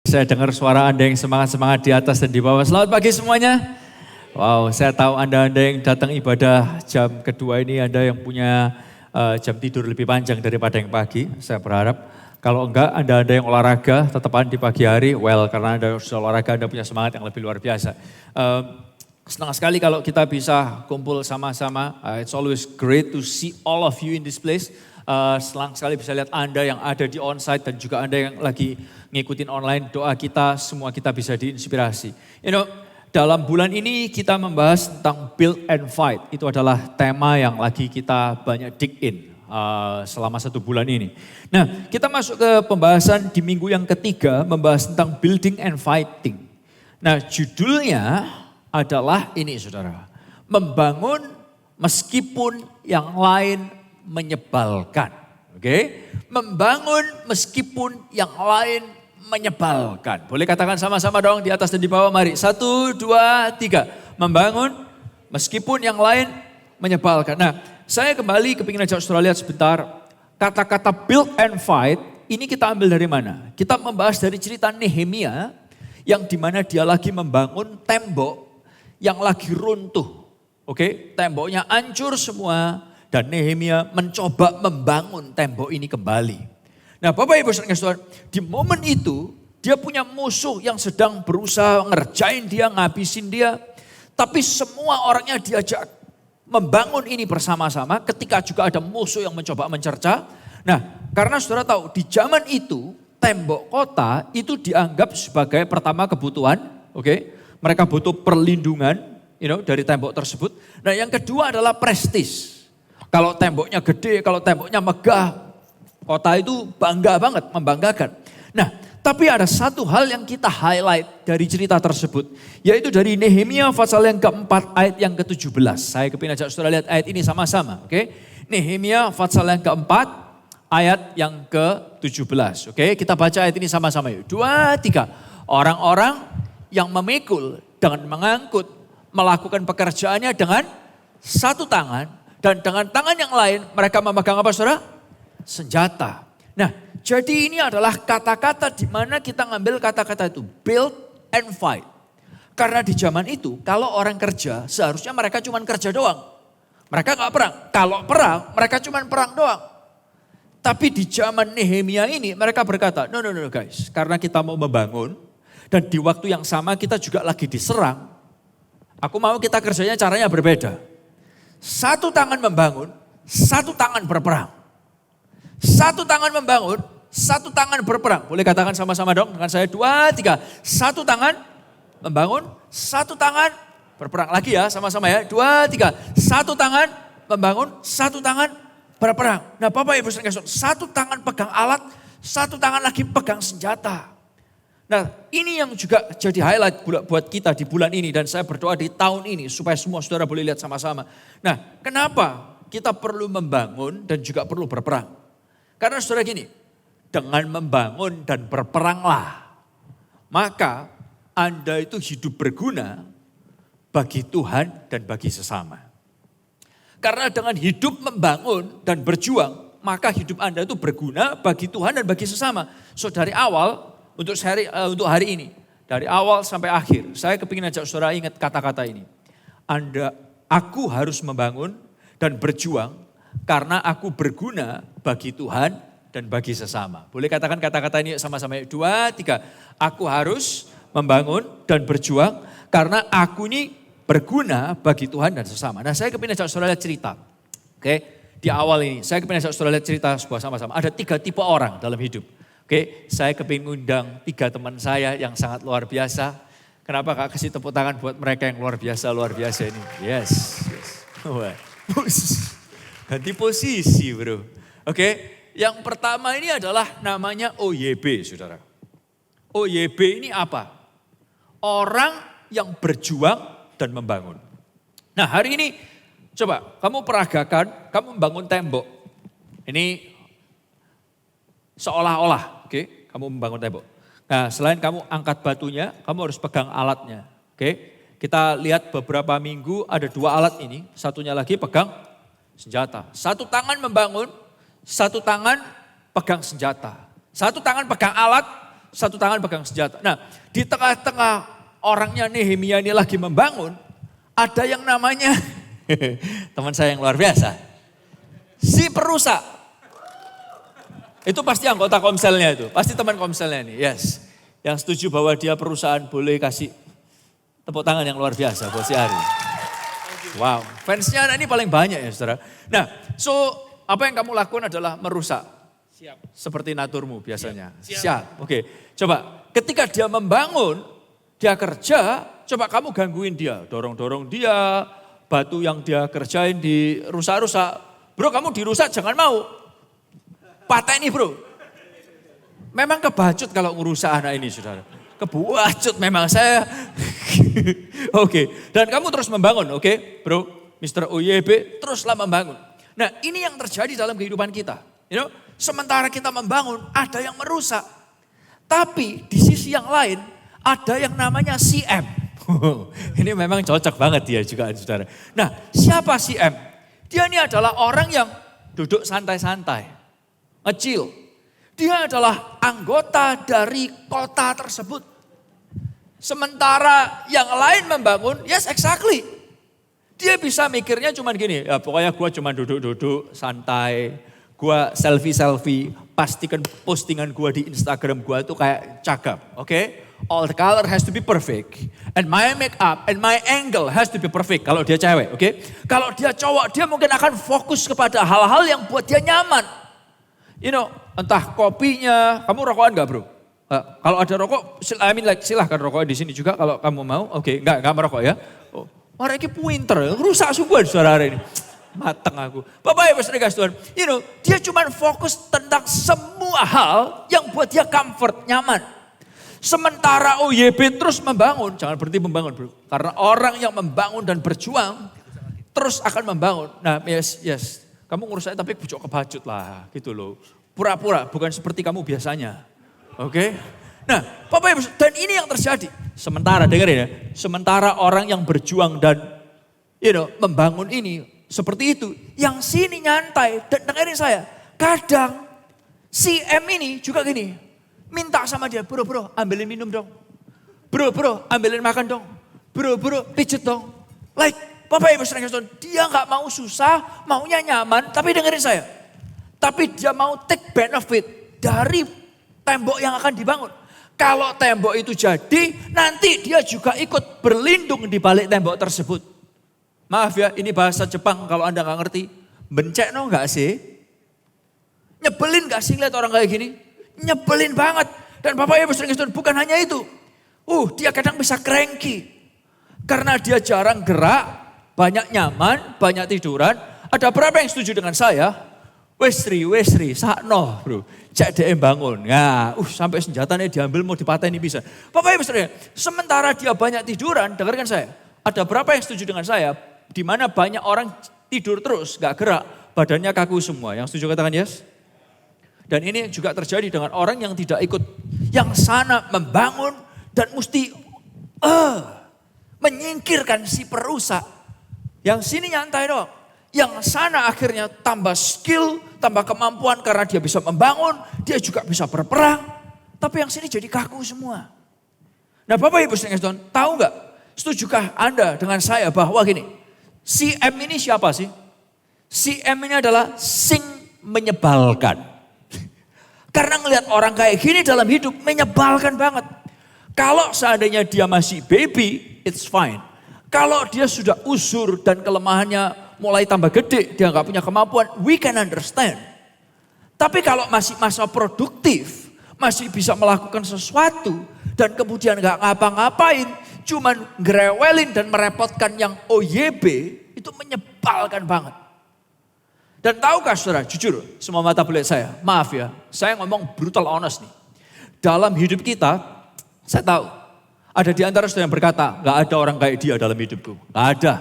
Saya dengar suara Anda yang semangat-semangat di atas dan di bawah. Selamat pagi semuanya. Wow, saya tahu Anda yang datang ibadah jam kedua ini, Anda yang punya jam tidur lebih panjang daripada yang pagi. Saya berharap kalau enggak, Anda yang olahraga, tetapan di pagi hari, karena Anda sudah olahraga, Anda punya semangat yang lebih luar biasa. Senang sekali kalau kita bisa kumpul sama-sama. It's always great to see all of you in this place. Senang sekali bisa lihat Anda yang ada di onsite dan juga Anda yang lagi ngikutin online. Doa kita, semua kita bisa diinspirasi. Dalam bulan ini kita membahas tentang build and fight. Itu adalah tema yang lagi kita banyak dig in selama 1 bulan ini. Nah, kita masuk ke pembahasan di minggu yang ketiga, membahas tentang building and fighting. Nah, judulnya adalah ini saudara, membangun meskipun yang lain menyebalkan. Oke? Membangun meskipun yang lain menyebalkan. Boleh katakan sama-sama dong di atas dan di bawah, mari. 1, 2, 3. Membangun meskipun yang lain menyebalkan. Nah, saya kembali kepingin ajak saudara lihat sebentar. Kata-kata build and fight ini kita ambil dari mana? Kita membahas dari cerita Nehemia yang dimana dia lagi membangun tembok yang lagi runtuh. Oke, temboknya hancur semua dan Nehemia mencoba membangun tembok ini kembali. Nah, Bapak Ibu saudara, di momen itu dia punya musuh yang sedang berusaha ngerjain dia, ngabisin dia. Tapi semua orangnya diajak membangun ini bersama-sama ketika juga ada musuh yang mencoba mencerca. Nah, karena saudara tahu di zaman itu tembok kota itu dianggap sebagai pertama kebutuhan, oke? Mereka butuh perlindungan, dari tembok tersebut. Nah, yang kedua adalah prestis. Kalau temboknya gede, kalau temboknya megah, kota itu bangga banget, membanggakan. Nah, tapi ada satu hal yang kita highlight dari cerita tersebut, yaitu dari Nehemia pasal yang keempat ayat yang ke-17. Saya kepingin ajak saudara lihat ayat ini sama-sama, oke? Nehemia pasal yang keempat ayat yang ke-17, oke? Kita baca ayat ini sama-sama yuk. 2, 3. Orang-orang yang memikul dengan mengangkut, melakukan pekerjaannya dengan satu tangan, dan dengan tangan yang lain mereka memegang apa saudara? Senjata. Nah, jadi ini adalah kata-kata di mana kita ngambil kata-kata itu, build and fight. Karena di zaman itu kalau orang kerja seharusnya mereka cuma kerja doang. Mereka gak perang. Kalau perang mereka cuma perang doang. Tapi di zaman Nehemia ini mereka berkata, no guys, karena kita mau membangun, dan di waktu yang sama kita juga lagi diserang. Aku mau kita kerjanya caranya berbeda. Satu tangan membangun, satu tangan berperang. Satu tangan membangun, satu tangan berperang. Boleh katakan sama-sama dong dengan saya 2, 3. Satu tangan membangun, satu tangan berperang. Lagi ya sama-sama ya 2, 3. Satu tangan membangun, satu tangan berperang. Nah, Bapak Ibu saudara, satu tangan pegang alat, satu tangan lagi pegang senjata. Nah, ini yang juga jadi highlight buat kita di bulan ini dan saya berdoa di tahun ini supaya semua saudara boleh lihat sama-sama. Nah, kenapa kita perlu membangun dan juga perlu berperang? Karena saudara gini, dengan membangun dan berperanglah, maka Anda itu hidup berguna bagi Tuhan dan bagi sesama. Karena dengan hidup membangun dan berjuang, maka hidup Anda itu berguna bagi Tuhan dan bagi sesama. So dari awal, untuk hari ini, dari awal sampai akhir, saya kepingin ajak saudara ingat kata-kata ini. Aku harus membangun dan berjuang karena aku berguna bagi Tuhan dan bagi sesama. Boleh katakan kata-kata ini sama-sama. 2, 3. Aku harus membangun dan berjuang karena aku ini berguna bagi Tuhan dan sesama. Nah, saya kepingin ajak saudara lihat cerita. Oke, di awal ini saya kepingin ajak saudara lihat cerita sebuah sama-sama. Ada 3 tipe orang dalam hidup. Oke, saya kepingin ngundang 3 teman saya yang sangat luar biasa. Kenapa Kak kasih tepuk tangan buat mereka yang luar biasa ini. Yes. Ganti posisi bro. Oke, yang pertama ini adalah namanya OYB saudara. OYB ini apa? Orang yang berjuang dan membangun. Nah hari ini coba kamu peragakan, kamu membangun tembok. Ini seolah-olah. Oke, kamu membangun tembok. Nah, selain kamu angkat batunya, kamu harus pegang alatnya. Oke, kita lihat beberapa minggu ada 2 alat ini, satunya lagi pegang senjata. Satu tangan membangun, satu tangan pegang senjata. Satu tangan pegang alat, satu tangan pegang senjata. Nah, di tengah-tengah orangnya Nehemia ini lagi membangun, ada yang namanya, teman saya yang luar biasa, si perusak. Itu pasti anggota komselnya itu, pasti teman komselnya ini, yes. Yang setuju bahwa dia perusahaan boleh kasih tepuk tangan yang luar biasa buat si Ari. Wow, fansnya ini paling banyak ya saudara. Nah, so apa yang kamu lakukan adalah merusak. Siap. Seperti naturmu biasanya. Siap. Oke, coba ketika dia membangun, dia kerja, coba kamu gangguin dia. Dorong-dorong dia, batu yang dia kerjain dirusak-rusak. Bro, kamu dirusak jangan mau. Pateni bro. Memang kebacut kalau ngurusak anak ini saudara. Kebacut memang saya. Oke, dan kamu terus membangun, oke, bro, Mr. OYB teruslah membangun. Nah, ini yang terjadi dalam kehidupan kita. You know, sementara kita membangun, ada yang merusak. Tapi di sisi yang lain, ada yang namanya CM. Ini memang cocok banget dia juga, saudara. Nah, siapa CM? Dia ini adalah orang yang duduk santai-santai, chill. Dia adalah anggota dari kota tersebut. Sementara yang lain membangun, yes exactly. Dia bisa mikirnya cuman gini, ya pokoknya gue cuma duduk-duduk santai. Gue selfie-selfie, pastikan postingan gue di Instagram gue tuh kayak cakep, oke? All the color has to be perfect. And my makeup and my angle has to be perfect kalau dia cewek, oke? Kalau dia cowok, dia mungkin akan fokus kepada hal-hal yang buat dia nyaman. You know, entah kopinya, kamu rokokan gak bro? Kalau ada rokok, silahkan rokok di sini juga kalau kamu mau. Oke, enggak merokok ya. Oh, orang ini pinter, rusak sungguh suara hari ini. Mateng aku. Bapak Ibu Saudara Tuhan, you know, dia cuma fokus tentang semua hal yang buat dia comfort, nyaman. Sementara OYB terus membangun, jangan berhenti membangun bro. Karena orang yang membangun dan berjuang, terus akan membangun. Nah yes, kamu ngurus saya tapi bucok kebacut lah gitu loh. Pura-pura, bukan seperti kamu biasanya. Oke. Nah, Bapak Ibu, dan ini yang terjadi. Sementara, dengerin ya. Sementara orang yang berjuang dan membangun ini seperti itu. Yang sini nyantai, dan dengerin saya. Kadang si M ini juga gini. Minta sama dia, bro, ambilin minum dong. Bro, ambilin makan dong. Bro, pijet dong. Like, Bapak Ibu Saudara, dia gak mau susah, maunya nyaman, tapi dengerin saya. Tapi dia mau take benefit dari tembok yang akan dibangun. Kalau tembok itu jadi, nanti dia juga ikut berlindung di balik tembok tersebut. Maaf ya, ini bahasa Jepang kalau Anda gak ngerti. Bencekno gak sih? Nyebelin gak sih lihat orang kayak gini? Nyebelin banget. Dan Bapak Ibu sering bukan hanya itu. Dia kadang bisa cranky. Karena dia jarang gerak, banyak nyaman, banyak tiduran. Ada berapa yang setuju dengan saya? Wesri, sakno bro. Cek dia bangun. Nah, sampai senjatanya diambil mau dipateni bisa. Bapak Ibu saudara, sementara dia banyak tiduran, dengarkan saya. Ada berapa yang setuju dengan saya? Di mana banyak orang tidur terus, gak gerak, badannya kaku semua. Yang setuju katakan yes? Dan ini juga terjadi dengan orang yang tidak ikut. Yang sana membangun dan mesti menyingkirkan si perusak. Yang sini nyantai doang. Yang sana akhirnya tambah skill, tambah kemampuan karena dia bisa membangun, dia juga bisa berperang. Tapi yang sini jadi kaku semua. Nah Bapak Ibu sekalian, tahu nggak? Setujukah Anda dengan saya bahwa gini, si M ini siapa sih? Si M ini adalah sing menyebalkan. Karena ngelihat orang kayak gini dalam hidup menyebalkan banget. Kalau seandainya dia masih baby, it's fine. Kalau dia sudah usur dan kelemahannya mulai tambah gede, dia nggak punya kemampuan, we can understand. Tapi kalau masih masa produktif, masih bisa melakukan sesuatu, dan kemudian nggak ngapa-ngapain, cuman ngerewelin dan merepotkan yang OYB, itu menyebalkan banget. Dan tahukah saudara, jujur, semua mata beliau saya, maaf ya, saya ngomong brutal honest nih. Dalam hidup kita, saya tahu, ada di antara saudara yang berkata, nggak ada orang kayak dia dalam hidupku, nggak ada.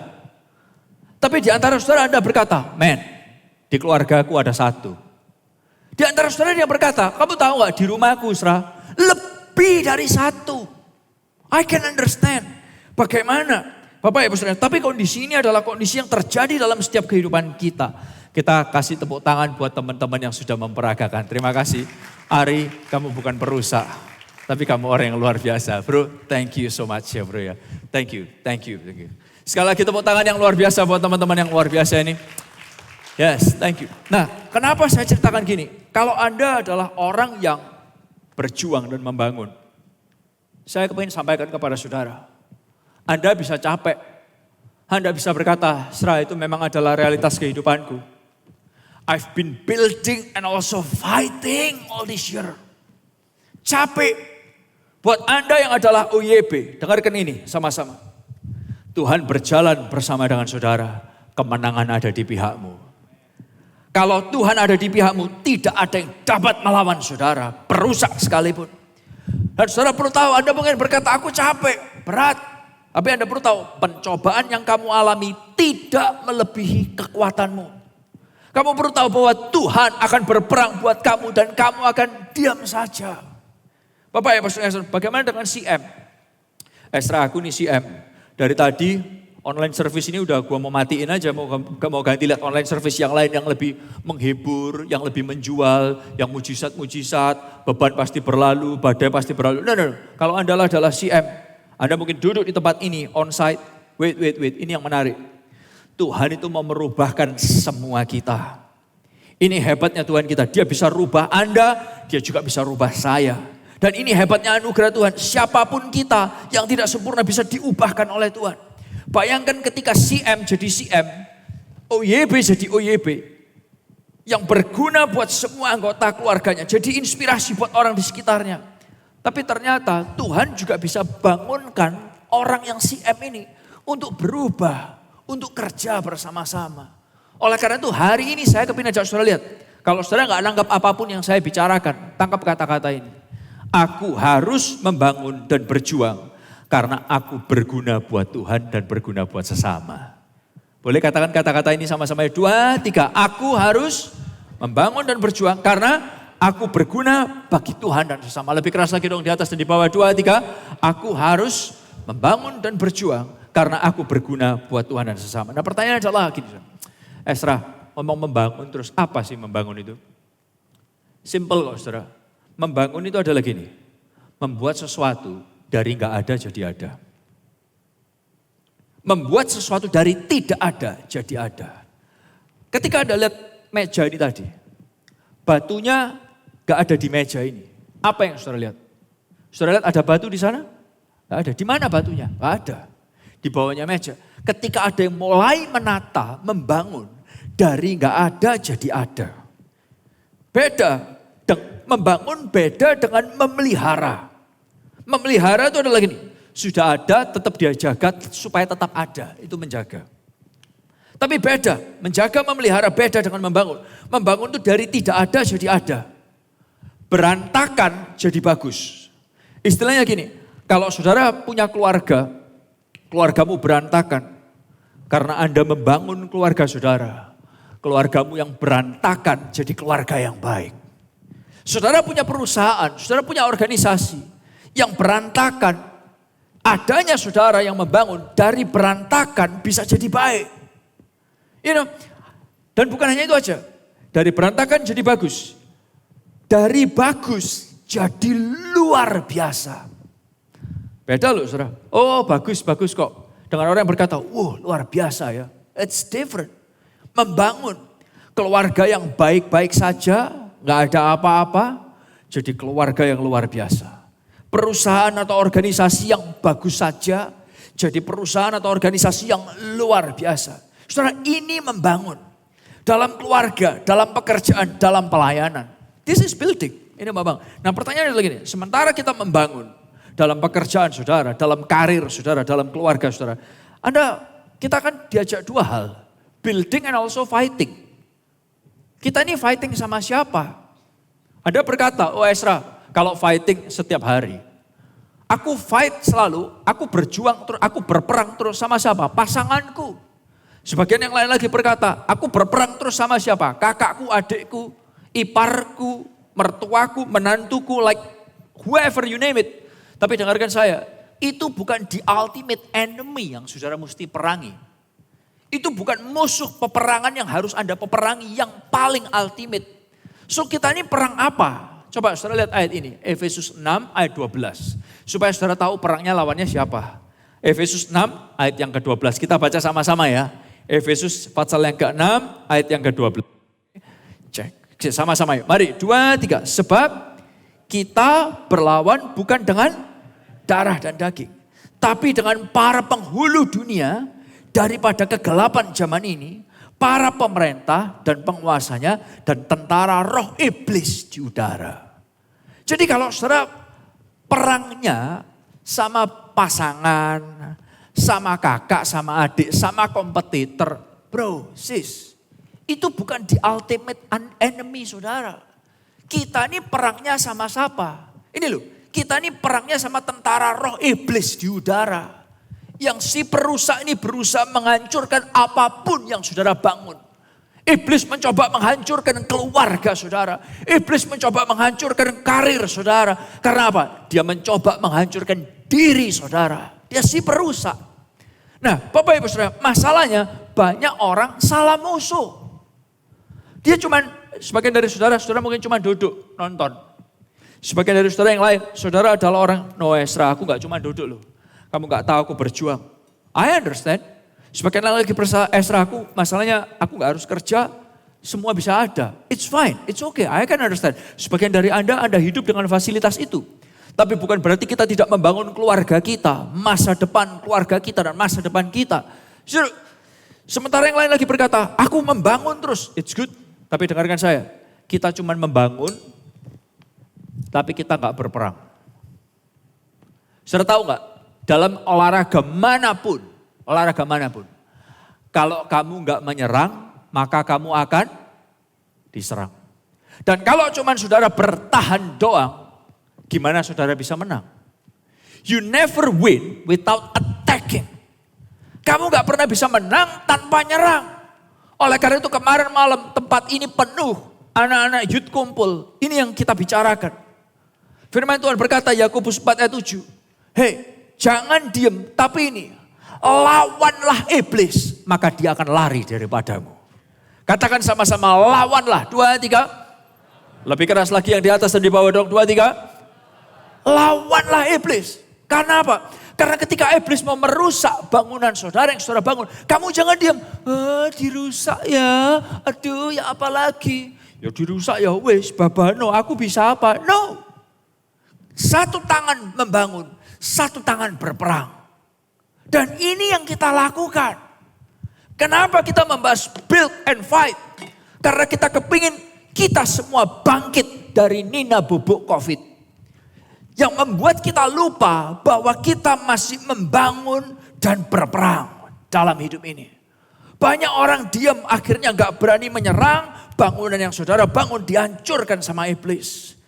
Tapi di antara saudara Anda berkata, men, di keluargaku ada satu. Di antara saudara yang berkata, kamu tahu gak di rumahku Isra, lebih dari satu. I can understand. Bagaimana? Bapak Ibu Saudara, tapi kondisi ini adalah kondisi yang terjadi dalam setiap kehidupan kita. Kita kasih tepuk tangan buat teman-teman yang sudah memperagakan. Terima kasih. Ari, kamu bukan perusak. Tapi kamu orang yang luar biasa. Bro, thank you so much ya bro ya. Thank you. Sekali lagi tepuk tangan yang luar biasa buat teman-teman yang luar biasa ini. Yes, thank you. Nah, kenapa saya ceritakan gini? Kalau Anda adalah orang yang berjuang dan membangun. Saya ingin sampaikan kepada saudara. Anda bisa capek. Anda bisa berkata, Sra itu memang adalah realitas kehidupanku. I've been building and also fighting all this year. Capek. Buat Anda yang adalah OYB, dengarkan ini sama-sama. Tuhan berjalan bersama dengan saudara, kemenangan ada di pihakmu. Kalau Tuhan ada di pihakmu, tidak ada yang dapat melawan saudara, perusak sekalipun. Dan saudara perlu tahu, Anda mungkin berkata, aku capek, berat. Tapi Anda perlu tahu, pencobaan yang kamu alami tidak melebihi kekuatanmu. Kamu perlu tahu bahwa Tuhan akan berperang buat kamu dan kamu akan diam saja. Bapak ya Pastor, bagaimana dengan CM? Esra aku nih CM. Dari tadi online service ini udah gua mau matiin aja, mau ganti lihat online service yang lain yang lebih menghibur, yang lebih menjual, yang mujizat-mujizat, beban pasti berlalu, badai pasti berlalu. No. Kalau Anda adalah CM, Anda mungkin duduk di tempat ini on-site. Wait, ini yang menarik. Tuhan itu mau merubahkan semua kita. Ini hebatnya Tuhan kita, dia bisa rubah Anda, dia juga bisa rubah saya. Dan ini hebatnya anugerah Tuhan, siapapun kita yang tidak sempurna bisa diubahkan oleh Tuhan. Bayangkan ketika CM jadi CM, OYB jadi OYB. Yang berguna buat semua anggota keluarganya, jadi inspirasi buat orang di sekitarnya. Tapi ternyata Tuhan juga bisa bangunkan orang yang CM ini untuk berubah, untuk kerja bersama-sama. Oleh karena itu hari ini saya kepingin ajak saudara lihat. Kalau saudara nggak nangkap apapun yang saya bicarakan, tangkap kata-kata ini. Aku harus membangun dan berjuang karena aku berguna buat Tuhan dan berguna buat sesama. Boleh katakan kata-kata ini sama-sama 2, 3. Aku harus membangun dan berjuang karena aku berguna bagi Tuhan dan sesama. Lebih keras lagi dong di atas dan di bawah 2, 3. Aku harus membangun dan berjuang karena aku berguna buat Tuhan dan sesama. Nah pertanyaan adalah gini. Esra, ngomong membangun terus apa sih membangun itu? Simple kok saudara. Membangun itu adalah gini, membuat sesuatu dari nggak ada jadi ada. Membuat sesuatu dari tidak ada jadi ada. Ketika Anda lihat meja ini tadi, batunya nggak ada di meja ini. Apa yang saudara lihat? Saudara lihat ada batu di sana? Nggak ada. Di mana batunya? Nggak ada. Di bawahnya meja. Ketika ada yang mulai menata, membangun, dari nggak ada jadi ada. Beda. Membangun beda dengan memelihara. Memelihara itu adalah gini, sudah ada tetap dia jaga supaya tetap ada, itu menjaga. Tapi beda, menjaga memelihara beda dengan membangun. Membangun itu dari tidak ada jadi ada. Berantakan jadi bagus. Istilahnya gini, kalau saudara punya keluarga, keluargamu berantakan karena Anda membangun keluarga saudara. Keluargamu yang berantakan jadi keluarga yang baik. Saudara punya perusahaan, saudara punya organisasi yang berantakan. Adanya saudara yang membangun dari berantakan bisa jadi baik. Dan bukan hanya itu aja. Dari berantakan jadi bagus. Dari bagus jadi luar biasa. Beda loh saudara. Oh bagus kok. Dengan orang yang berkata, luar biasa ya. It's different. Membangun keluarga yang baik-baik saja. Gak ada apa-apa, jadi keluarga yang luar biasa. Perusahaan atau organisasi yang bagus saja, jadi perusahaan atau organisasi yang luar biasa. Saudara, ini membangun. Dalam keluarga, dalam pekerjaan, dalam pelayanan. This is building, ini membangun. Nah pertanyaannya adalah gini, sementara kita membangun dalam pekerjaan saudara, dalam karir saudara, dalam keluarga saudara. Kita akan diajak 2 hal, building and also fighting. Kita ini fighting sama siapa? Anda berkata, Esra, kalau fighting setiap hari. Aku fight selalu, aku berjuang terus, aku berperang terus sama siapa? Pasanganku. Sebagian yang lain lagi berkata, aku berperang terus sama siapa? Kakakku, adikku, iparku, mertuaku, menantuku, like whoever you name it. Tapi dengarkan saya, itu bukan the ultimate enemy yang saudara mesti perangi. Itu bukan musuh peperangan yang harus Anda peperangi yang paling ultimate. So kita ini perang apa? Coba saudara lihat ayat ini, Efesus 6 ayat 12. Supaya saudara tahu perangnya lawannya siapa. Efesus 6 ayat yang ke-12, kita baca sama-sama ya. Efesus pasal yang ke-6 ayat yang ke-12. Cek, sama-sama yuk. Mari, 2, 3. Sebab kita berlawan bukan dengan darah dan daging. Tapi dengan para penghulu dunia daripada kegelapan zaman ini. Para pemerintah dan penguasanya dan tentara roh iblis di udara. Jadi kalau saudara perangnya sama pasangan, sama kakak, sama adik, sama kompetitor. Bro, sis, itu bukan the ultimate enemy saudara. Kita ini perangnya sama siapa? Ini loh, kita ini perangnya sama tentara roh iblis di udara. Yang si perusak ini berusaha menghancurkan apapun yang saudara bangun. Iblis mencoba menghancurkan keluarga saudara. Iblis mencoba menghancurkan karir saudara. Karena apa? Dia mencoba menghancurkan diri saudara. Dia si perusak. Nah, Bapak Ibu Saudara, masalahnya banyak orang salah musuh. Dia cuman, sebagian dari saudara mungkin cuma duduk nonton. Sebagian dari saudara yang lain, saudara adalah orang, no Esra, aku gak cuma duduk loh. Kamu gak tahu aku berjuang. I understand. Sebagian lagi Esra aku, masalahnya aku gak harus kerja, semua bisa ada. It's fine, it's okay, I can understand. Sebagian dari Anda hidup dengan fasilitas itu. Tapi bukan berarti kita tidak membangun keluarga kita, masa depan keluarga kita dan masa depan kita. Sementara yang lain lagi berkata, aku membangun terus, it's good. Tapi dengarkan saya, kita cuma membangun, tapi kita gak berperang. Saudara tahu gak, dalam olahraga manapun, kalau kamu nggak menyerang, maka kamu akan diserang. Dan kalau cuman saudara bertahan doang, gimana saudara bisa menang? You never win without attacking. Kamu nggak pernah bisa menang tanpa nyerang. Oleh karena itu kemarin malam tempat ini penuh, anak-anak youth kumpul. Ini yang kita bicarakan. Firman Tuhan berkata, Yakobus 4 ayat 7. Hei, jangan diem, tapi ini. Lawanlah iblis, maka dia akan lari daripadamu. Katakan sama-sama, lawanlah. 2, 3. Lebih keras lagi yang di atas dan di bawah dong. 2, 3. Lawanlah iblis. Karena apa? Karena ketika iblis mau merusak bangunan saudara yang saudara bangun. Kamu jangan diam. Dirusak ya. Aduh ya apa lagi. Ya dirusak ya wis. Babano aku bisa apa? No. Satu tangan membangun. Satu tangan berperang. Dan ini yang kita lakukan. Kenapa kita membahas build and fight? Karena kita kepingin kita semua bangkit dari nina bubuk COVID. Yang membuat kita lupa bahwa kita masih membangun dan berperang dalam hidup ini. Banyak orang diam akhirnya gak berani menyerang. Bangunan yang saudara bangun dihancurkan sama iblis.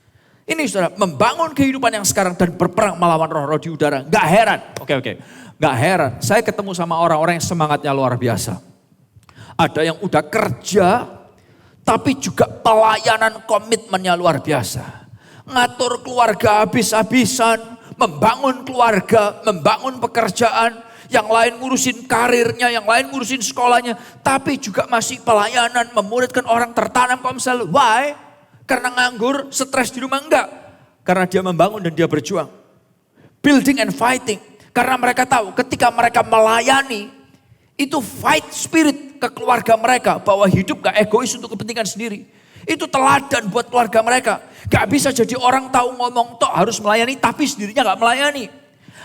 Ini saudara membangun kehidupan yang sekarang dan berperang melawan roh-roh di udara. Gak heran. Oke. Gak heran, saya ketemu sama orang-orang yang semangatnya luar biasa. Ada yang udah kerja, tapi juga pelayanan komitmennya luar biasa. Ngatur keluarga habis-habisan, membangun keluarga, membangun pekerjaan. Yang lain ngurusin karirnya, yang lain ngurusin sekolahnya. Tapi juga masih pelayanan, memuridkan orang tertanam Komsel. Why? Karena nganggur, stres di rumah enggak. Karena dia membangun dan dia berjuang. Building and fighting. Karena mereka tahu ketika mereka melayani, itu fight spirit ke keluarga mereka. Bahwa hidup gak egois untuk kepentingan sendiri. Itu teladan buat keluarga mereka. Gak bisa jadi orang tahu ngomong tok harus melayani tapi sendirinya gak melayani.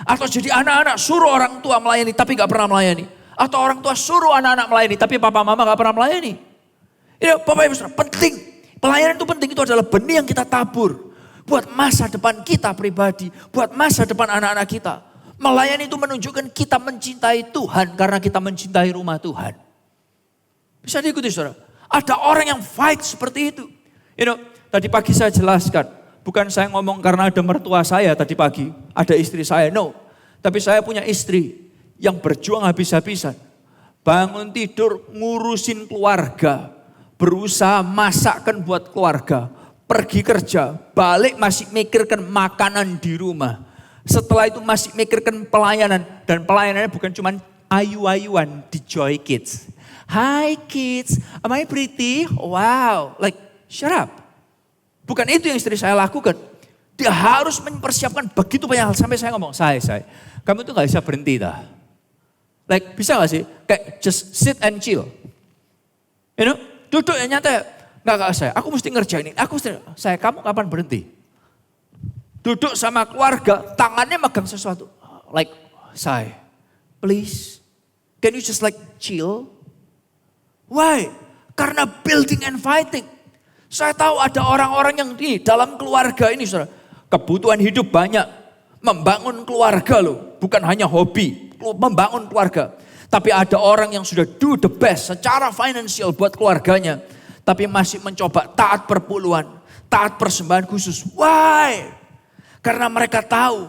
Atau jadi anak-anak suruh orang tua melayani tapi gak pernah melayani. Atau orang tua suruh anak-anak melayani tapi papa mama gak pernah melayani. Ini Bapak Ibu Saudara, penting. Pelayanan itu penting, itu adalah benih yang kita tabur. Buat masa depan kita pribadi. Buat masa depan anak-anak kita. Melayani itu menunjukkan kita mencintai Tuhan karena kita mencintai rumah Tuhan. Bisa diikuti saudara. Ada orang yang fight seperti itu. Tadi pagi saya jelaskan. Bukan saya ngomong karena ada mertua saya tadi pagi. Ada istri saya, no. Tapi saya punya istri yang berjuang habis-habisan. Bangun tidur ngurusin keluarga. Berusaha masakkan buat keluarga. Pergi kerja, balik masih mikirkan makanan di rumah. Setelah itu masih mikirkan pelayanan. Dan pelayanannya bukan cuma ayu-ayuan di Joy Kids. Hi kids, am I pretty? Wow, like shut up. Bukan itu yang istri saya lakukan. Dia harus mempersiapkan begitu banyak hal. Sampai saya ngomong, say, kamu tuh gak bisa berhenti dah. Like, bisa gak sih? Kayak just sit and chill. You know, duduk ya nyantai. Enggak saya, aku mesti ngerjain ini. Saya, kamu kapan berhenti? Duduk sama keluarga, tangannya megang sesuatu. Like, say, please, can you just like chill? Why? Karena building and fighting. Saya tahu ada orang-orang yang di dalam keluarga ini, saudara, kebutuhan hidup banyak. Membangun keluarga loh, bukan hanya hobi, membangun keluarga. Tapi ada orang yang sudah do the best secara finansial buat keluarganya. Tapi masih mencoba taat perpuluhan, taat persembahan khusus. Why? Karena mereka tahu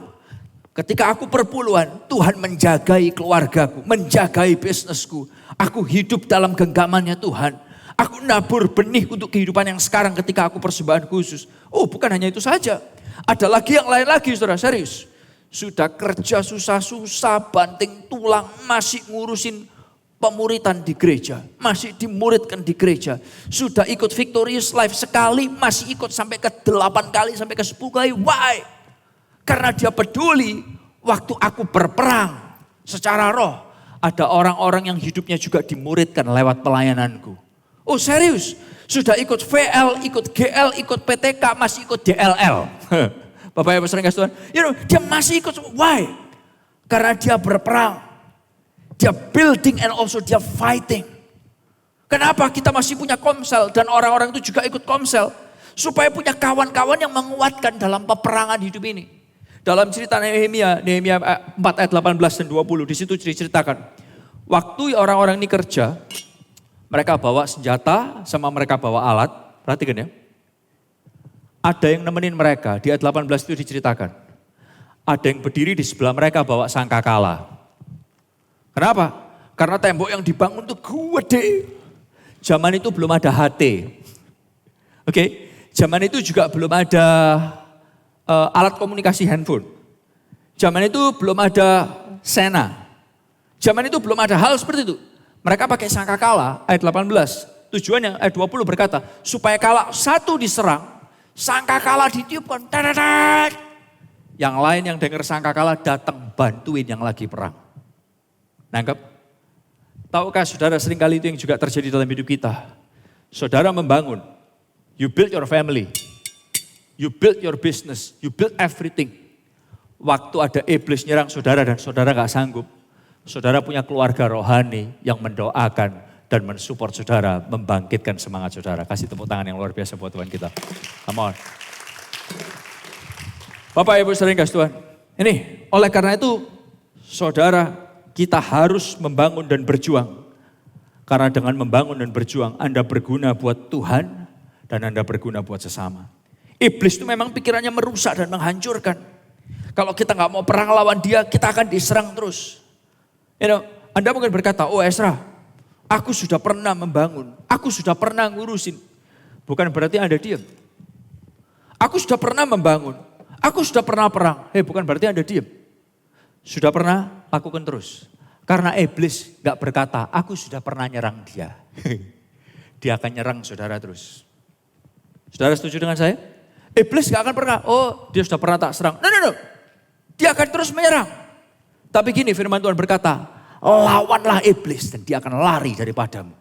ketika aku perpuluhan, Tuhan menjagai keluargaku, menjagai bisnisku. Aku hidup dalam genggamannya Tuhan. Aku nabur benih untuk kehidupan yang sekarang ketika aku persembahan khusus. Oh, bukan hanya itu saja. Ada lagi yang lain lagi, saudara, serius. Sudah kerja susah-susah, banting tulang, masih ngurusin pemuritan di gereja. Masih dimuridkan di gereja. Sudah ikut Victorious Life sekali, masih ikut sampai ke 8 kali, sampai ke 10 kali. Why? Karena dia peduli waktu aku berperang secara roh. Ada orang-orang yang hidupnya juga dimuridkan lewat pelayananku. Oh serius? Sudah ikut VL, ikut GL, ikut PTK, masih ikut DLL. Bapak Ibu sering kasih Tuhan. You know, dia masih ikut. Why? Karena dia berperang. Dia building and also dia fighting. Kenapa kita masih punya komsel dan orang-orang itu juga ikut komsel? Supaya punya kawan-kawan yang menguatkan dalam peperangan hidup ini. Dalam cerita Nehemia 4 ayat 18 dan 20, di situ diceritakan. Waktu orang-orang ini kerja, mereka bawa senjata sama mereka bawa alat. Perhatikan ya. Ada yang nemenin mereka, di ayat 18 itu diceritakan. Ada yang berdiri di sebelah mereka bawa sangkakala. Kenapa? Karena tembok yang dibangun itu gede. Zaman itu belum ada HT. Oke, zaman itu juga belum ada alat komunikasi handphone. Zaman itu belum ada Sena. Zaman itu belum ada hal seperti itu. Mereka pakai sangkakala, ayat 18. Tujuannya, ayat 20 berkata, supaya kalau satu diserang, sangkakala ditiupkan. Yang lain yang dengar sangkakala datang bantuin yang lagi perang. Nangkep? Tahukah saudara, seringkali itu yang juga terjadi dalam hidup kita. Saudara membangun, you build your family, you build your business, you build everything. Waktu ada iblis nyerang saudara dan saudara gak sanggup, saudara punya keluarga rohani yang mendoakan dan mensupport saudara, membangkitkan semangat saudara. Kasih tepuk tangan yang luar biasa buat Tuhan kita. Come on. Bapak Ibu sering kasih Tuhan. Ini, oleh karena itu saudara, kita harus membangun dan berjuang. Karena dengan membangun dan berjuang, Anda berguna buat Tuhan dan Anda berguna buat sesama. Iblis itu memang pikirannya merusak dan menghancurkan. Kalau kita gak mau perang lawan dia, kita akan diserang terus. You know, Anda mungkin berkata, oh Ezra, aku sudah pernah membangun, aku sudah pernah ngurusin. Bukan berarti Anda diam. Aku sudah pernah membangun, aku sudah pernah perang. Bukan berarti Anda diam. Sudah pernah, lakukan terus. Karena iblis gak berkata, aku sudah pernah nyerang dia. Dia akan nyerang saudara terus. Saudara setuju dengan saya? Iblis gak akan pernah, oh dia sudah pernah tak serang. No. Dia akan terus menyerang. Tapi gini firman Tuhan berkata, lawanlah iblis dan dia akan lari daripadamu.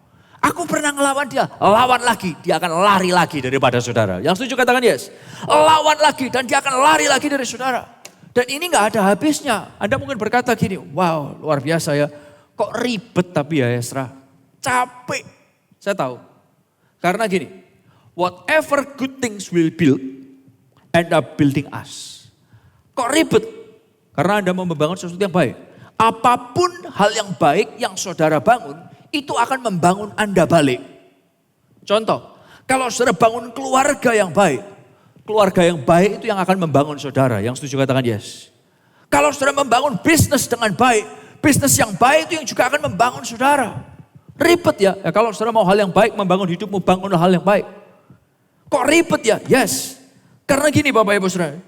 Aku pernah ngelawan dia, lawan lagi, dia akan lari lagi daripada saudara. Yang setuju katakan yes. Lawan lagi dan dia akan lari lagi dari saudara. Dan ini gak ada habisnya. Anda mungkin berkata gini, wow luar biasa ya. Kok ribet tapi ya Ezra. Capek. Saya tahu. Karena gini, whatever good things will build, end up building us. Kok ribet? Karena Anda mau membangun sesuatu yang baik. Apapun hal yang baik yang saudara bangun, itu akan membangun Anda balik. Contoh, kalau saudara bangun keluarga yang baik, keluarga yang baik itu yang akan membangun saudara. Yang setuju katakan yes. Kalau saudara membangun bisnis dengan baik, bisnis yang baik itu yang juga akan membangun saudara. Ribet ya? Kalau saudara mau hal yang baik, membangun hidupmu, bangunlah hal yang baik. Kok ribet ya? Yes. Karena gini Bapak Ibu Saudara,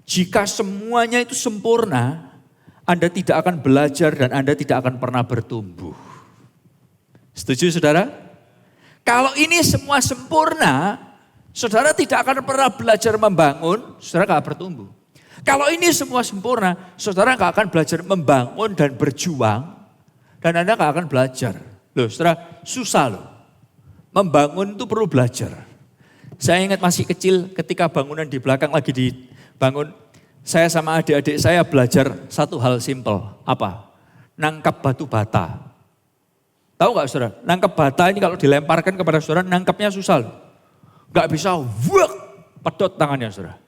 jika semuanya itu sempurna, Anda tidak akan belajar dan Anda tidak akan pernah bertumbuh. Setuju saudara? Kalau ini semua sempurna, saudara tidak akan pernah belajar membangun, saudara gak bertumbuh. Kalau ini semua sempurna, saudara gak akan belajar membangun dan berjuang, dan Anda gak akan belajar. Loh saudara, susah loh. Membangun itu perlu belajar. Saya ingat masih kecil ketika bangunan di belakang lagi dibangun, saya sama adik-adik saya belajar satu hal simpel. Apa? Nangkap batu bata. Tahu gak saudara? Nangkap bata ini kalau dilemparkan kepada saudara, nangkapnya susah loh. Gak bisa, wuk, pedot tangannya saudara.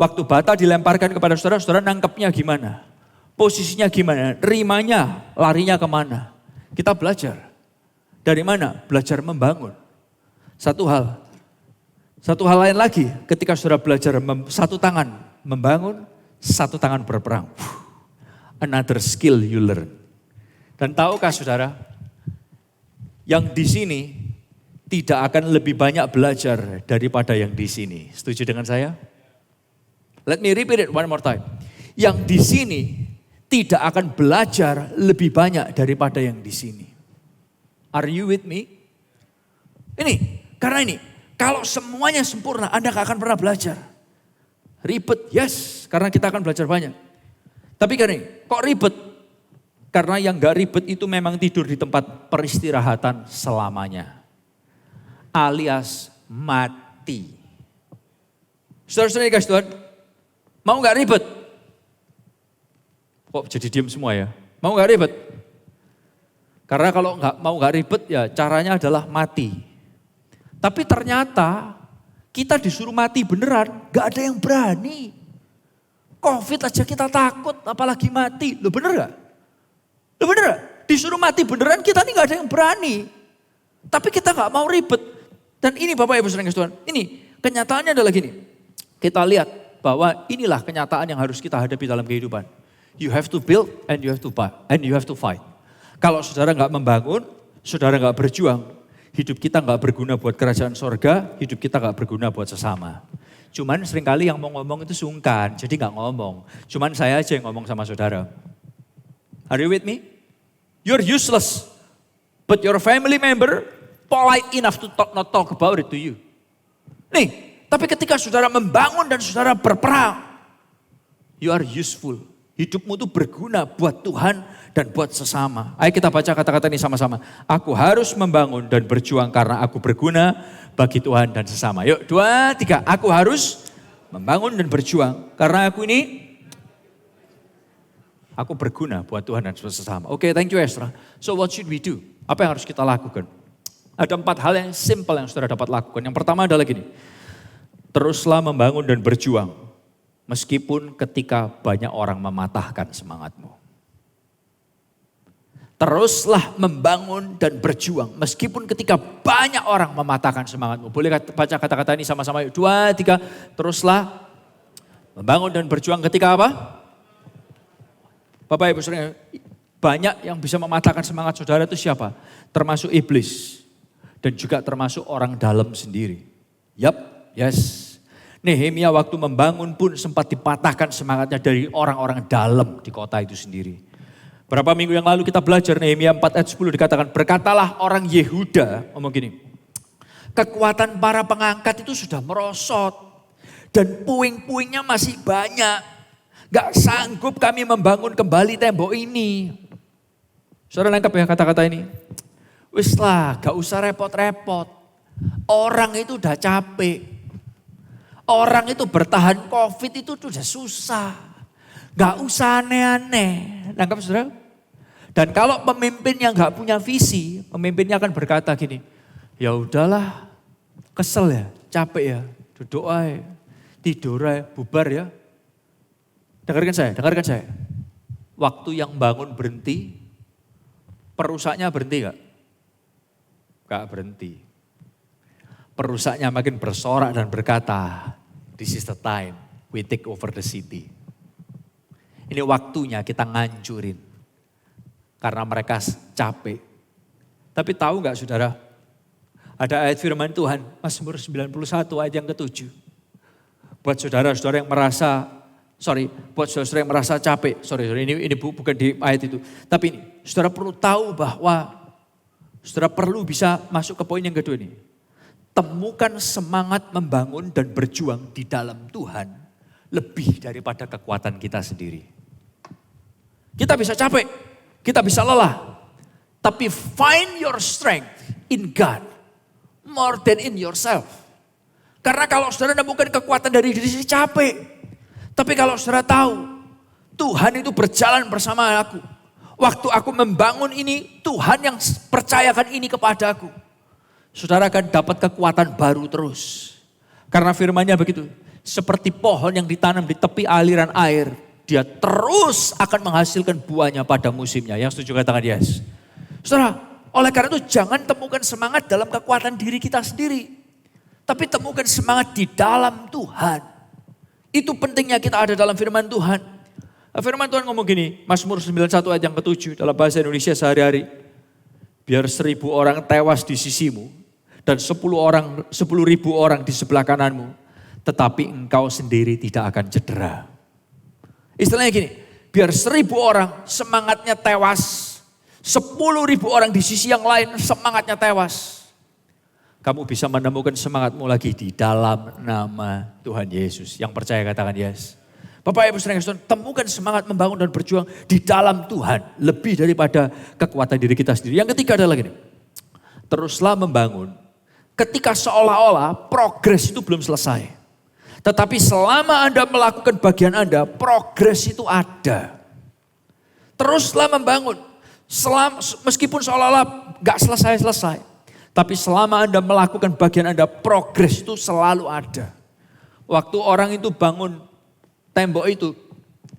Waktu bata dilemparkan kepada saudara, saudara nangkapnya gimana? Posisinya gimana? Rimanya, larinya kemana? Kita belajar. Dari mana? Belajar membangun. Satu hal lain lagi, ketika saudara belajar satu tangan membangun, satu tangan berperang. Another skill you learn. Dan tahukah saudara, yang di sini tidak akan lebih banyak belajar daripada yang di sini. Setuju dengan saya? Let me repeat it one more time. Yang di sini tidak akan belajar lebih banyak daripada yang di sini. Are you with me? Karena ini, kalau semuanya sempurna, Anda gak akan pernah belajar. Ribet, yes, karena kita akan belajar banyak. Tapi kan ini, kok ribet? Karena yang gak ribet itu memang tidur di tempat peristirahatan selamanya. Alias mati. Saudara-saudara dikasih Tuhan, mau gak ribet? Kok jadi diam semua ya? Mau gak ribet? Karena kalau mau gak ribet ya caranya adalah mati. Tapi ternyata kita disuruh mati beneran, gak ada yang berani. Covid aja kita takut, apalagi mati. Loh bener gak? Loh bener gak? Disuruh mati beneran kita nih gak ada yang berani. Tapi kita gak mau ribet. Dan ini Bapak Ibu Saudara Tuhan, ini kenyataannya adalah gini. Kita lihat bahwa inilah kenyataan yang harus kita hadapi dalam kehidupan. You have to build and you have to buy and you have to fight. Kalau saudara gak membangun, saudara gak berjuang, hidup kita gak berguna buat kerajaan sorga, hidup kita gak berguna buat sesama. Cuman seringkali yang mau ngomong itu sungkan, jadi gak ngomong. Cuman saya aja yang ngomong sama saudara. Are you with me? You're useless, but your family member polite enough to not talk about it to you. Nih, tapi ketika saudara membangun dan saudara berperang, you are useful. Hidupmu itu berguna buat Tuhan dan buat sesama. Ayo kita baca kata-kata ini sama-sama. Aku harus membangun dan berjuang karena aku berguna bagi Tuhan dan sesama. Yuk 2, 3. Aku harus membangun dan berjuang karena aku berguna buat Tuhan dan sesama. Oke, thank you Esra. So what should we do? Apa yang harus kita lakukan? Ada 4 hal yang simple yang saudara dapat lakukan. Yang pertama adalah gini. Teruslah membangun dan berjuang. Meskipun ketika banyak orang mematahkan semangatmu. Teruslah membangun dan berjuang. Meskipun ketika banyak orang mematahkan semangatmu. Boleh baca kata-kata ini sama-sama. 2, 3. Teruslah membangun dan berjuang ketika apa? Bapak Ibu Saudara, banyak yang bisa mematahkan semangat saudara itu siapa? Termasuk iblis. Dan juga termasuk orang dalam sendiri. Yes. Nehemia waktu membangun pun sempat dipatahkan semangatnya dari orang-orang dalam di kota itu sendiri. Berapa minggu yang lalu kita belajar Nehemia 4 ayat 10 dikatakan, berkatalah orang Yehuda, ngomong gini, kekuatan para pengangkat itu sudah merosot dan puing-puingnya masih banyak. Gak sanggup kami membangun kembali tembok ini. Saudara lengkap ya kata-kata ini? Wis lah, gak usah repot-repot. Orang itu udah capek. Orang itu bertahan COVID itu udah susah. Gak usah aneh-aneh. Nangkap saudara? Dan kalau pemimpin yang gak punya visi, pemimpinnya akan berkata gini, ya udahlah, kesel ya, capek ya, duduk aja, tidur aja, bubar ya. Dengarkan saya. Waktu yang bangun berhenti, perusaknya berhenti gak? Gak berhenti. Perusaknya makin bersorak dan berkata, this is the time we take over the city. Ini waktunya kita ngancurin. Karena mereka capek. Tapi tahu gak saudara? Ada ayat firman Tuhan, Mazmur 91 ayat yang ke-7. Buat saudara-saudara yang merasa, buat saudara-saudara yang merasa capek. Ini bukan di ayat itu. Tapi ini, saudara perlu tahu bahwa saudara perlu bisa masuk ke poin yang kedua ini. temukan semangat membangun dan berjuang di dalam Tuhan lebih daripada kekuatan kita sendiri. Kita bisa capek, kita bisa lelah, tapi find your strength in God more than in yourself. Karena kalau saudara menemukan kekuatan dari diri sendiri capek, tapi kalau saudara tahu Tuhan itu berjalan bersama aku. Waktu aku membangun ini, Tuhan yang percayakan ini kepadaku. Saudara akan dapat kekuatan baru terus. Karena firman-Nya begitu. Seperti pohon yang ditanam di tepi aliran air. Dia terus akan menghasilkan buahnya pada musimnya. Yang setuju katakan yes. Saudara, oleh karena itu jangan temukan semangat dalam kekuatan diri kita sendiri. Tapi temukan semangat di dalam Tuhan. Itu pentingnya kita ada dalam firman Tuhan. Firman Tuhan ngomong gini, Mazmur 91 ayat yang ke-7 dalam bahasa Indonesia sehari-hari. Biar 1.000 orang tewas di sisimu dan 10.000 orang di sebelah kananmu. Tetapi engkau sendiri tidak akan cedera. Istilahnya gini, biar 1.000 orang semangatnya tewas. 10.000 orang di sisi yang lain semangatnya tewas. Kamu bisa menemukan semangatmu lagi di dalam nama Tuhan Yesus. Yang percaya katakan yes. Bapak Ibu saudara sekalian, temukan semangat membangun dan berjuang di dalam Tuhan. Lebih daripada kekuatan diri kita sendiri. Yang ketiga adalah gini. Teruslah membangun ketika seolah-olah progres itu belum selesai. Tetapi selama Anda melakukan bagian Anda, progres itu ada. Teruslah membangun. Meskipun seolah-olah gak selesai-selesai. Tapi selama Anda melakukan bagian Anda, progres itu selalu ada. Waktu orang itu bangun tembok itu,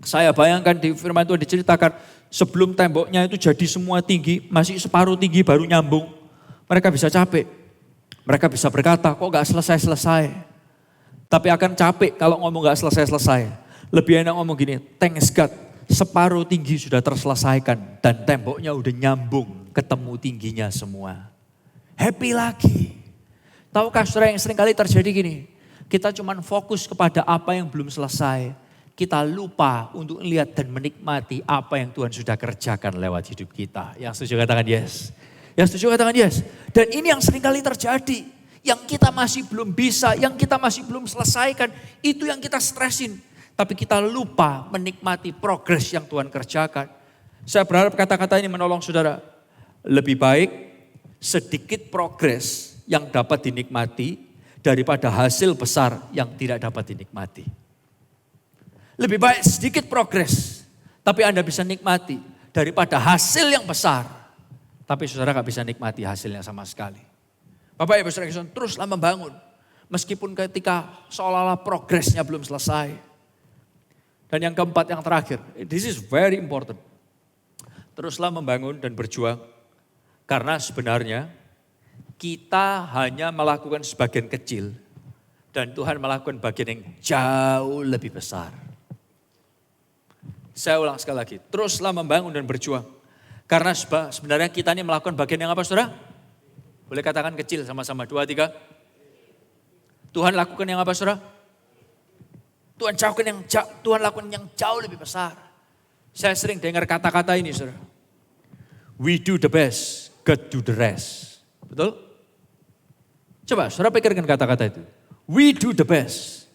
saya bayangkan di firman Tuhan diceritakan sebelum temboknya itu jadi semua tinggi, masih separuh tinggi baru nyambung. Mereka bisa capek. Mereka bisa berkata, kok gak selesai-selesai. Tapi akan capek kalau ngomong gak selesai-selesai. Lebih enak ngomong gini, thanks God, separuh tinggi sudah terselesaikan. Dan temboknya udah nyambung, ketemu tingginya semua. Happy lagi. Tahukah saudara yang sering kali terjadi gini, kita cuma fokus kepada apa yang belum selesai. Kita lupa untuk melihat dan menikmati apa yang Tuhan sudah kerjakan lewat hidup kita. Yang setuju katakan yes. Yang setuju katakan yes. Dan ini yang sering kali terjadi. Yang kita masih belum bisa, yang kita masih belum selesaikan. Itu yang kita stresin. Tapi kita lupa menikmati progres yang Tuhan kerjakan. Saya berharap kata-kata ini menolong saudara. Lebih baik sedikit progres yang dapat dinikmati daripada hasil besar yang tidak dapat dinikmati. Lebih baik sedikit progres, tapi Anda bisa nikmati daripada hasil yang besar. Tapi saudara gak bisa nikmati hasilnya sama sekali. Bapak Ibu saudara teruslah membangun. Meskipun ketika seolah-olah progresnya belum selesai. Dan yang keempat, yang terakhir, this is very important. Teruslah membangun dan berjuang. Karena sebenarnya kita hanya melakukan sebagian kecil. Dan Tuhan melakukan bagian yang jauh lebih besar. Saya ulang sekali lagi, teruslah membangun dan berjuang. Karena sebenarnya kita ini melakukan bagian yang apa saudara? Boleh katakan kecil sama-sama, 2, 3. Tuhan lakukan yang apa saudara? Tuhan lakukan yang jauh lebih besar. Saya sering dengar kata-kata ini saudara. We do the best, God do the rest. Betul? Coba saudara pikirkan kata-kata itu. We do the best,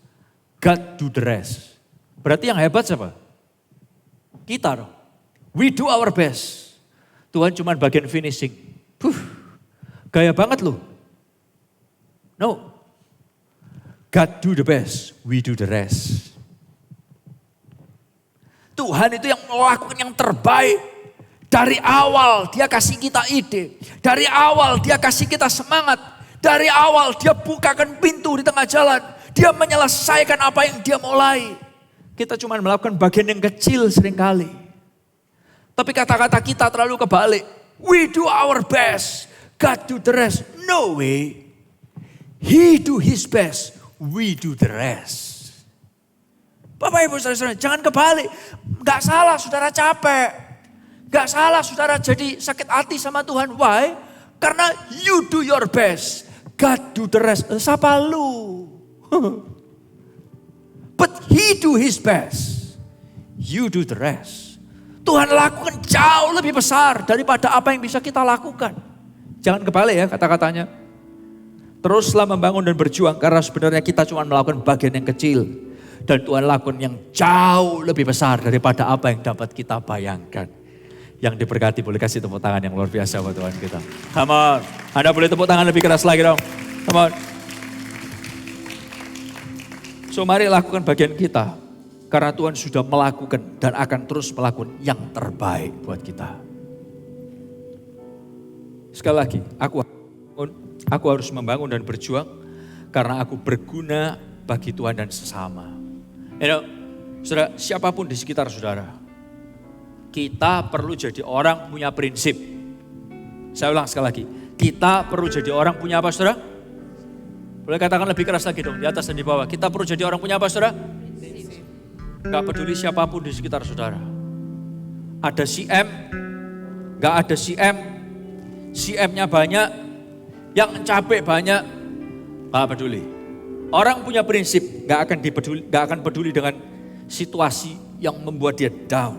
God do the rest. Berarti yang hebat siapa? Kita dong. We do our best. Tuhan cuma bagian finishing. Gaya banget loh. No. God do the best, we do the rest. Tuhan itu yang melakukan yang terbaik. Dari awal dia kasih kita ide. Dari awal dia kasih kita semangat. Dari awal dia bukakan pintu di tengah jalan. Dia menyelesaikan apa yang dia mulai. Kita cuma melakukan bagian yang kecil seringkali. Tapi kata-kata kita terlalu kebalik. We do our best, God do the rest. No way. He do his best, we do the rest. Bapak Ibu saudara, jangan kebalik. Gak salah saudara capek. Gak salah saudara jadi sakit hati sama Tuhan. Why? Karena you do your best, God do the rest. Siapa lu? But he do his best. You do the rest. Tuhan lakukan jauh lebih besar daripada apa yang bisa kita lakukan. Jangan kebalik ya kata-katanya. Teruslah membangun dan berjuang karena sebenarnya kita cuma melakukan bagian yang kecil. Dan Tuhan lakukan yang jauh lebih besar daripada apa yang dapat kita bayangkan. Yang diberkati boleh kasih tepuk tangan yang luar biasa buat Tuhan kita. Come on. Anda boleh tepuk tangan lebih keras lagi dong. Come on. So mari lakukan bagian kita. Karena Tuhan sudah melakukan dan akan terus melakukan yang terbaik buat kita. Sekali lagi, aku harus membangun dan berjuang karena aku berguna bagi Tuhan dan sesama. Saudara, siapapun di sekitar saudara, kita perlu jadi orang punya prinsip. Saya ulang sekali lagi, kita perlu jadi orang punya apa saudara? Boleh katakan lebih keras lagi dong, di atas dan di bawah. Kita perlu jadi orang punya apa saudara? Gak peduli siapapun di sekitar saudara. Ada CM, gak ada CM, CM-nya banyak, yang capek banyak, gak peduli. Orang punya prinsip, gak akan peduli dengan situasi yang membuat dia down.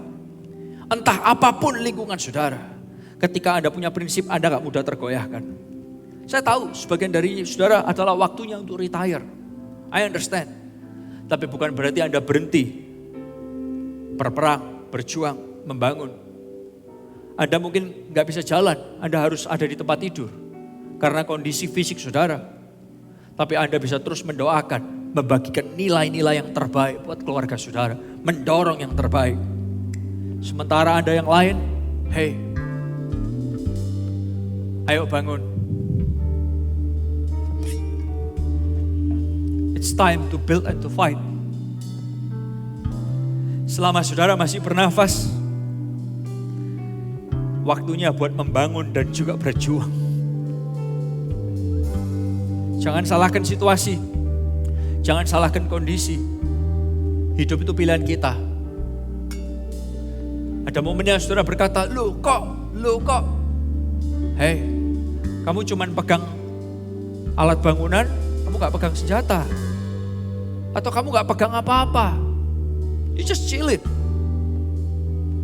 Entah apapun lingkungan saudara, ketika Anda punya prinsip, Anda gak mudah tergoyahkan. Saya tahu sebagian dari saudara adalah waktunya untuk retire. I understand. Tapi bukan berarti Anda berhenti berperang, berjuang, membangun. Anda mungkin gak bisa jalan, Anda harus ada di tempat tidur. Karena kondisi fisik saudara. Tapi Anda bisa terus mendoakan, membagikan nilai-nilai yang terbaik buat keluarga saudara. Mendorong yang terbaik. Sementara Anda yang lain, hey, ayo bangun. It's time to build and to fight. Selama saudara masih bernafas, waktunya buat membangun dan juga berjuang. Jangan salahkan situasi, jangan salahkan kondisi. Hidup itu pilihan kita. Ada momennya saudara berkata, lu kok. Hei, kamu cuman pegang alat bangunan, kamu gak pegang senjata. Atau kamu gak pegang apa-apa. You just chill it.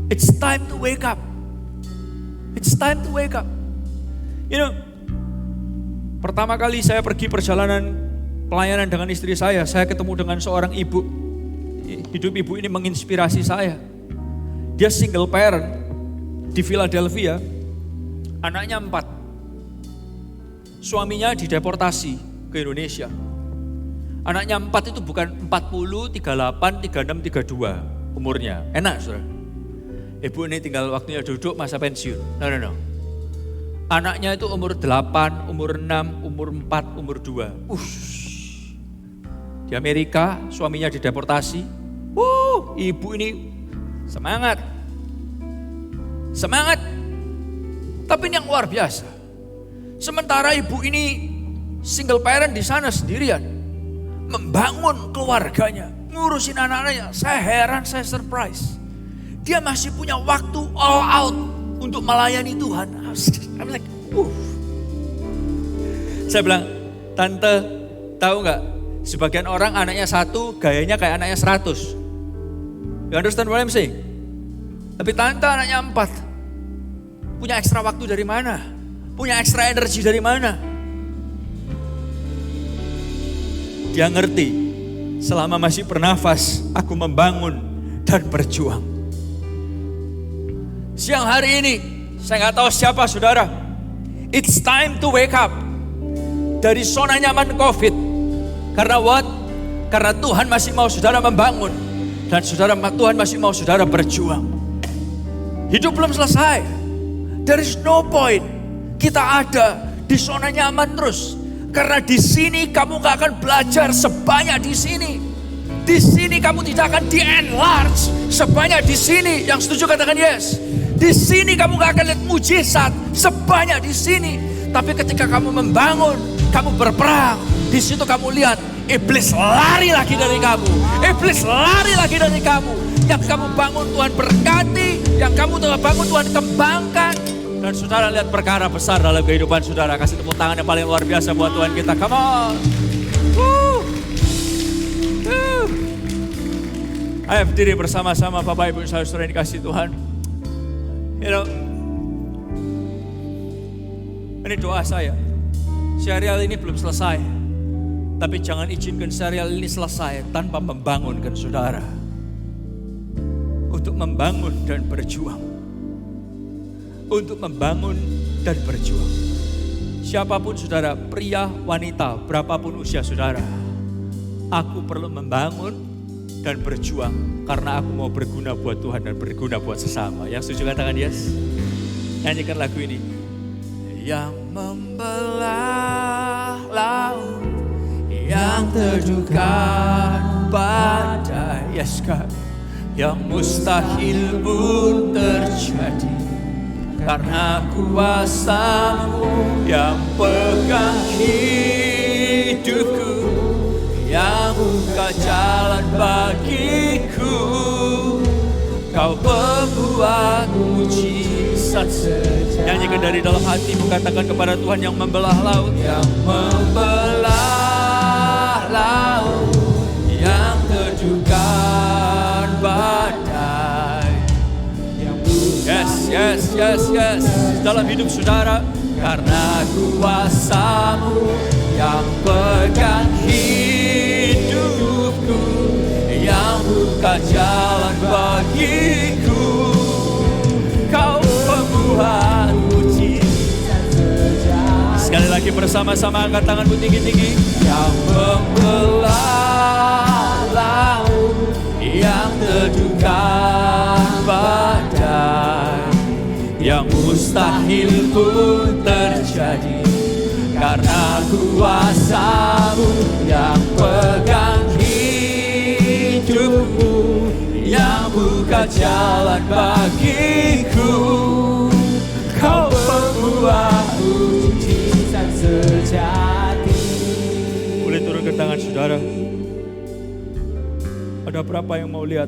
It's time to wake up. It's time to wake up. Pertama kali saya pergi perjalanan pelayanan dengan istri saya ketemu dengan seorang ibu. Hidup ibu ini menginspirasi saya. Dia single parent di Philadelphia, anaknya 4. Suaminya dideportasi ke Indonesia. Anaknya 4 itu bukan 40, 38, 36, 32 umurnya. Enak saudara. Ibu ini tinggal waktunya duduk masa pensiun. No. Anaknya itu umur 8, umur 6, umur 4, umur 2. Di Amerika suaminya dideportasi. Ibu ini semangat. Tapi ini yang luar biasa. Sementara ibu ini single parent di sana sendirian. Membangun keluarganya, ngurusin anak-anaknya. Saya heran, saya surprise. Dia masih punya waktu all out untuk melayani Tuhan. I'm like, Saya bilang, tante tahu gak? Sebagian orang anaknya 1, gayanya kayak anaknya 100. You understand what I'm saying? Tapi tante anaknya 4. Punya ekstra waktu dari mana? Punya ekstra energi dari mana? Dia ngerti, selama masih bernafas, aku membangun dan berjuang. Siang hari ini, saya gak tahu siapa saudara. It's time to wake up. Dari zona nyaman COVID. Karena what? Karena Tuhan masih mau saudara membangun. Dan Tuhan masih mau saudara berjuang. Hidup belum selesai. There is no point kita ada di zona nyaman terus. Karena di sini kamu gak akan belajar sebanyak di sini. Di sini kamu tidak akan di-enlarge sebanyak di sini. Yang setuju katakan yes. Di sini kamu gak akan lihat mujizat sebanyak di sini. Tapi ketika kamu membangun, kamu berperang, di situ kamu lihat iblis lari lagi dari kamu. Iblis lari lagi dari kamu. Yang kamu bangun Tuhan berkati, yang kamu telah bangun Tuhan kembangkan. Dan saudara lihat perkara besar dalam kehidupan saudara. Kasih tepuk tangan yang paling luar biasa buat Tuhan kita. Come on. Ayo berdiri bersama-sama Bapak Ibu saudara yang dikasih Tuhan. Ini doa saya. Serial ini belum selesai. Tapi jangan izinkan serial ini selesai tanpa membangunkan saudara. Untuk membangun dan berjuang. Untuk membangun dan berjuang. Siapapun saudara, pria, wanita, berapapun usia saudara. Aku perlu membangun dan berjuang. Karena aku mau berguna buat Tuhan dan berguna buat sesama. Yang setuju katakan yes. Nyanyikan lagu ini. Yang membelah laut, yang teduhkan badai. Yes God. Yang mustahil pun terjadi. Karena kuasa-Mu yang pegang hidupku, yang buka jalan bagiku. Kau pembuat mujizat sejati. Nyanyikan dari dalam hatimu, katakan kepada Tuhan yang membelah laut. Yang membelah laut, yang teduhkan badai. Yes, yes, yes, yes. Dalam hidup saudara, karena kuasa-Mu yang pegang hidupku, yang buka jalan bagiku. Kau pembuat mujizat sejati. Sekali lagi bersama-sama angkat tanganmu tinggi-tinggi. Yang membelah laut, yang teduhkan badai, yang mustahil pun terjadi. Karena kuasa-Mu yang pegang hidupku, yang buka jalan bagiku. Kau pembuat mujizat sejati. Boleh turunkan tangan saudara. Ada berapa yang mau lihat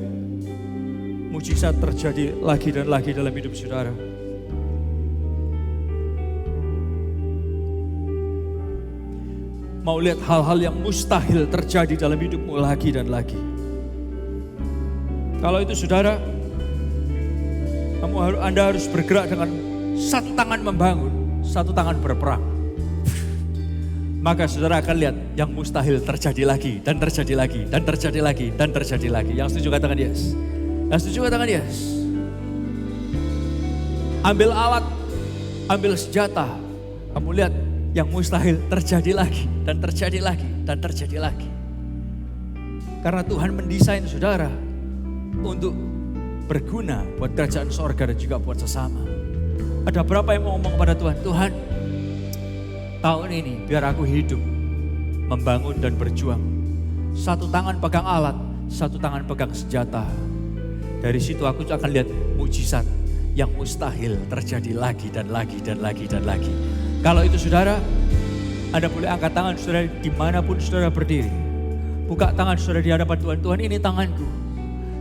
mujizat terjadi lagi dan lagi dalam hidup saudara? Mau lihat hal-hal yang mustahil terjadi dalam hidupmu lagi dan lagi. Kalau itu saudara, Anda harus bergerak dengan satu tangan membangun, satu tangan berperang. Maka saudara akan lihat yang mustahil terjadi lagi, dan terjadi lagi, dan terjadi lagi, dan terjadi lagi. Yang setuju katakan yes. Yang setuju katakan yes. Ambil alat, ambil senjata. Kamu lihat yang mustahil terjadi lagi, dan terjadi lagi, dan terjadi lagi. Karena Tuhan mendesain saudara untuk berguna buat kerajaan sorga dan juga buat sesama. Ada berapa yang mau ngomong kepada Tuhan, Tuhan, tahun ini biar aku hidup, membangun dan berjuang. Satu tangan pegang alat, satu tangan pegang senjata. Dari situ aku akan lihat mujizat yang mustahil terjadi lagi dan lagi dan lagi dan lagi. Kalau itu saudara, Anda boleh angkat tangan saudara dimanapun saudara berdiri. Buka tangan saudara di hadapan Tuhan. Tuhan, ini tanganku.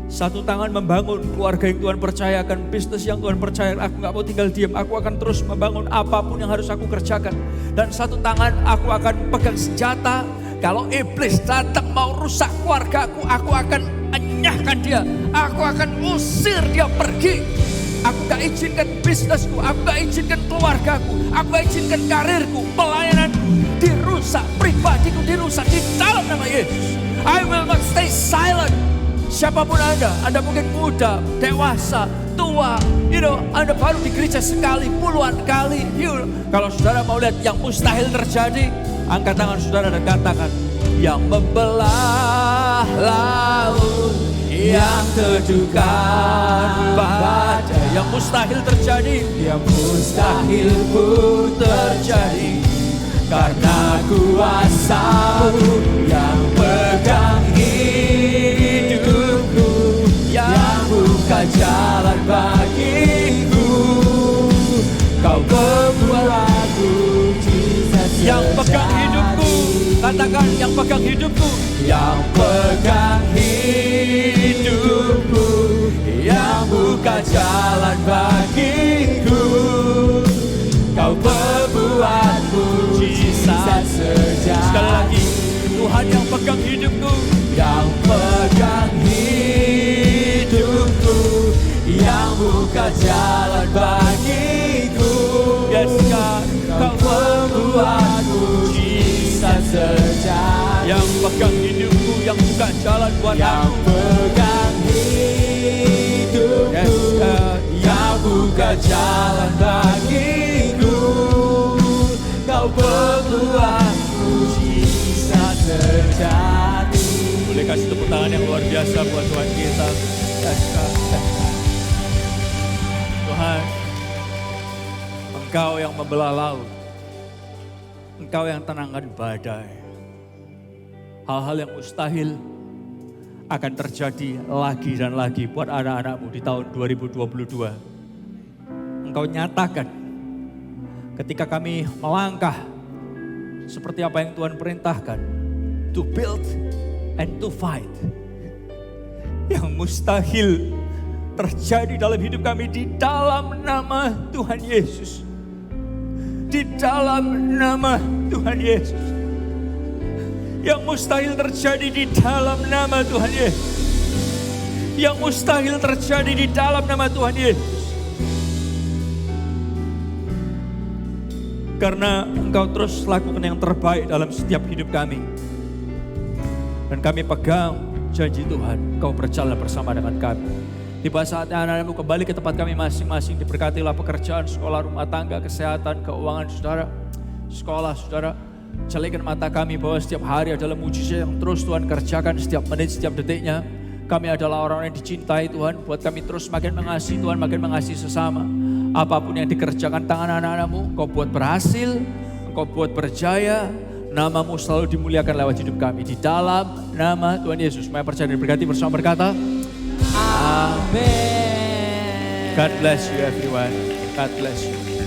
Satu tangan membangun keluarga yang Tuhan percayakan, bisnis yang Tuhan percayakan. Aku gak mau tinggal diam, aku akan terus membangun apapun yang harus aku kerjakan. Dan satu tangan aku akan pegang senjata. Kalau iblis datang mau rusak keluargaku, aku akan enyahkan dia. Aku akan usir dia pergi. Aku gak izinkan bisnisku, aku gak izinkan keluargaku, aku gak izinkan karirku, pelayananku dirusak, pribadiku dirusak di dalam nama Yesus. I will not stay silent. Siapapun Anda mungkin muda, dewasa, tua, Anda baru di gereja sekali, puluhan kali. Kalau saudara mau lihat yang mustahil terjadi, angkat tangan saudara dan katakan, yang membelah laut, yang teduhkan badai, yang mustahil terjadi, yang mustahil pun terjadi. Karena kuasa-Mu yang pegang hidupku, yang buka jalan bagiku. Kau pembuat mujizat yang pegang hidupku. Katakan yang pegang hidupku. Yang pegang hidupku, yang buka jalan bagiku. Kau pembuat mujizat sejati. Sekali lagi, Tuhan yang pegang hidupku, yang pegang hidupku, yang buka jalan bagiku. Yes God, Kau pembuat mujizat. buka jalan buat yang aku. pegang hidupku, Yes, God. yang buka jalan bagiku. Kau pembuatku bisa terjadi. Boleh kasih tepuk tangan yang luar biasa buat Tuhan kita. Yes, God. Tuhan, Engkau yang membelah laut. Engkau yang tenangkan badai. Hal-hal yang mustahil akan terjadi lagi dan lagi buat anak-anakmu di tahun 2022. Engkau nyatakan ketika kami melangkah seperti apa yang Tuhan perintahkan, to build and to fight. Yang mustahil terjadi dalam hidup kami di dalam nama Tuhan Yesus. Di dalam nama Tuhan Yesus. Yang mustahil terjadi di dalam nama Tuhan Yesus. Yang mustahil terjadi di dalam nama Tuhan Yesus. Karena Engkau terus lakukan yang terbaik dalam setiap hidup kami. Dan kami pegang janji Tuhan, Engkau berjalan bersama dengan kami. Tiba saatnya anak-anakmu kembali ke tempat kami masing-masing. Diberkatilah pekerjaan, sekolah, rumah tangga, kesehatan, keuangan saudara. Sekolah saudara. Jalikan mata kami bahwa setiap hari adalah mujizat yang terus Tuhan kerjakan setiap menit, setiap detiknya. Kami adalah orang-orang yang dicintai Tuhan. Buat kami terus makin mengasihi Tuhan, makin mengasihi sesama. Apapun yang dikerjakan tangan anak-anakmu, Engkau buat berhasil, Engkau buat berjaya. Namamu selalu dimuliakan lewat hidup kami. Di dalam nama Tuhan Yesus. Mari percaya dan berkati bersama berkata, Amin. God bless you everyone. God bless you.